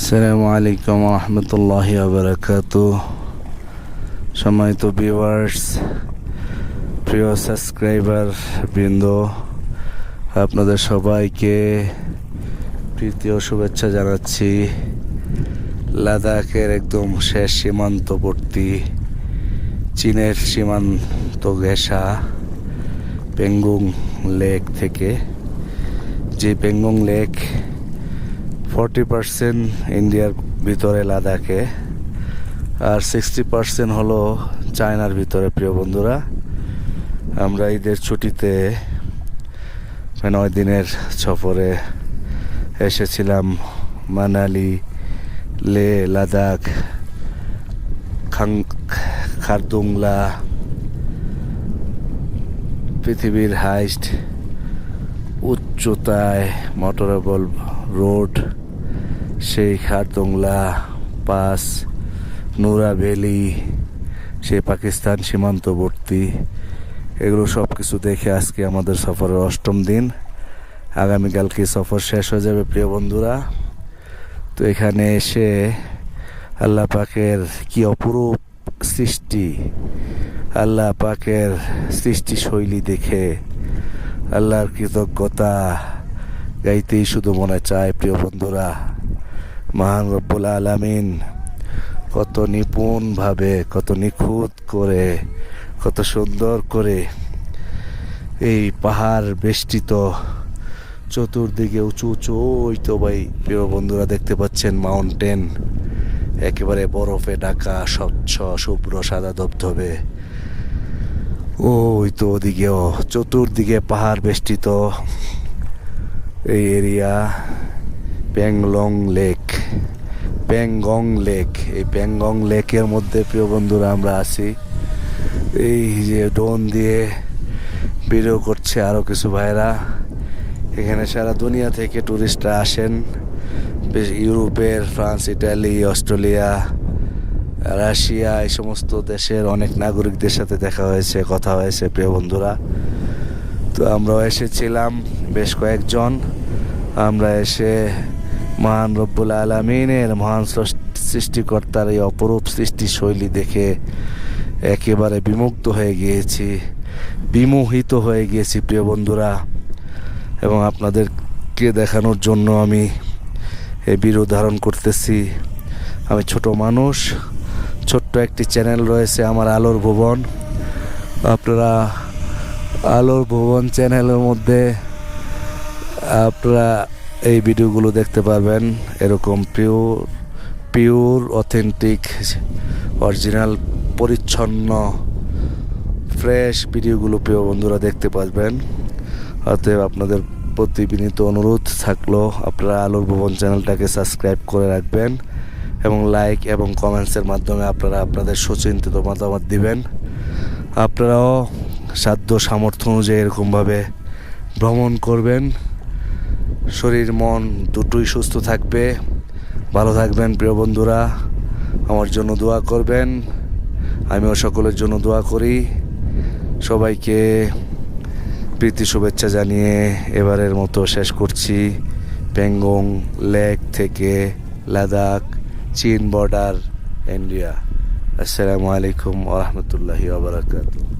আসসালামু আলাইকুম রহমতুল্লাহি বারাকাতুহ। সম্মানিত ভিউয়ার্স, প্রিয় সাবস্ক্রাইবার বৃন্দ, আপনাদের সবাইকে প্রীতি ও শুভেচ্ছা জানাচ্ছি। লাদাখের একদম শেষ সীমান্তবর্তী চীনের সীমান্ত ঘেঁষা পেঙ্গং লেক থেকে, যে পেঙ্গং লেক 40% ইন্ডিয়ার ভিতরে লাদাখে, আর 60% হলো চায়নার ভিতরে। প্রিয় বন্ধুরা, আমরা ঈদের ছুটিতে 9 দিনের সফরে এসেছিলাম মানালি, লে লাদাখ, খারদুংলা, পৃথিবীর হাইস্ট উচ্চতায় মোটরেবল রোড, সেই খারদুংলা পাস, নুরা ভ্যালি, সেই পাকিস্তান সীমান্তবর্তী, এগুলো সব কিছু দেখে আজকে আমাদের সফরের 8ম দিন। আগামীকালকে সফর শেষ হয়ে যাবে। প্রিয় বন্ধুরা, তো এখানে এসে আল্লাহ পাকের কি অপরূপ সৃষ্টি, আল্লাহ পাকের সৃষ্টি শৈলী দেখে আল্লাহর কৃতজ্ঞতা গাইতেই শুধু মনে চায়। প্রিয় বন্ধুরা, মহান রব্বুল আলামিন কত নিপুণভাবে, কত নিখুঁত করে, কত সুন্দর করে এই পাহাড় বেষ্টিত চতুর্দিকে উঁচু উঁচু, ওই তো ভাই প্রিয় বন্ধুরা দেখতে পাচ্ছেন মাউন্টেন, একেবারে বরফে ঢাকা, স্বচ্ছ শুভ্র সাদা ধবধবে। ওই তো ওদিকেও চতুর্দিকে পাহাড় বেষ্টিত এই এরিয়া পেঙ্গং লেক। এই পেঙ্গং লেকের মধ্যে প্রিয় বন্ধুরা আমরা আছি। এই যে ড্রোন দিয়ে ভিডিও করছে আরো কিছু ভাইরা। এখানে সারা দুনিয়া থেকে টুরিস্টরা আসেন, ইউরোপের, ফ্রান্স, ইটালি, অস্ট্রেলিয়া, রাশিয়া, এই সমস্ত দেশের অনেক নাগরিকদের সাথে দেখা হয়েছে, কথা হয়েছে। প্রিয় বন্ধুরা, তো আমরাও এসেছিলাম বেশ কয়েকজন। আমরা এসে মহান রব্বুল আলামিনের, মহান সৃষ্টিকর্তার এই অপরূপ সৃষ্টি শৈলী দেখে একেবারে বিমোহিত হয়ে গিয়েছি প্রিয় বন্ধুরা। এবং আপনাদেরকে দেখানোর জন্য আমি এই ভিডিও ধারণ করতেছি। আমি ছোট মানুষ, ছোট্ট একটি চ্যানেল রয়েছে আমার, আলোর ভুবন। আপনারা আলোর ভুবন চ্যানেলের মধ্যে আপনারা এই ভিডিওগুলো দেখতে পারবেন। এরকম পিওর অথেন্টিক, অরিজিনাল, পরিচ্ছন্ন, ফ্রেশ ভিডিওগুলো প্রিয় বন্ধুরা দেখতে পারবেন। অতএব আপনাদের প্রতি বিনীত অনুরোধ থাকলো, আপনারা আলোর ভুবন চ্যানেলটাকে সাবস্ক্রাইব করে রাখবেন এবং লাইক এবং কমেন্টসের মাধ্যমে আপনারা আপনাদের সুচিন্তিত মতামত দিবেন। আপনারাও সাধ্য সামর্থ্য অনুযায়ী এরকমভাবে ভ্রমণ করবেন। শরীর মন দুটোই সুস্থ থাকবে, ভালো থাকবেন। প্রিয় বন্ধুরা, আমার জন্য দোয়া করবেন, আমিও সকলের জন্য দোয়া করি। সবাইকে প্রীতি শুভেচ্ছা জানিয়ে এবারের মতো শেষ করছি পেঙ্গং লেক থেকে লাদাখ, চীন বর্ডার, ইন্ডিয়া। আসসালামু আলাইকুম ওয়া রাহমাতুল্লাহি ওয়া বারাকাতুহু।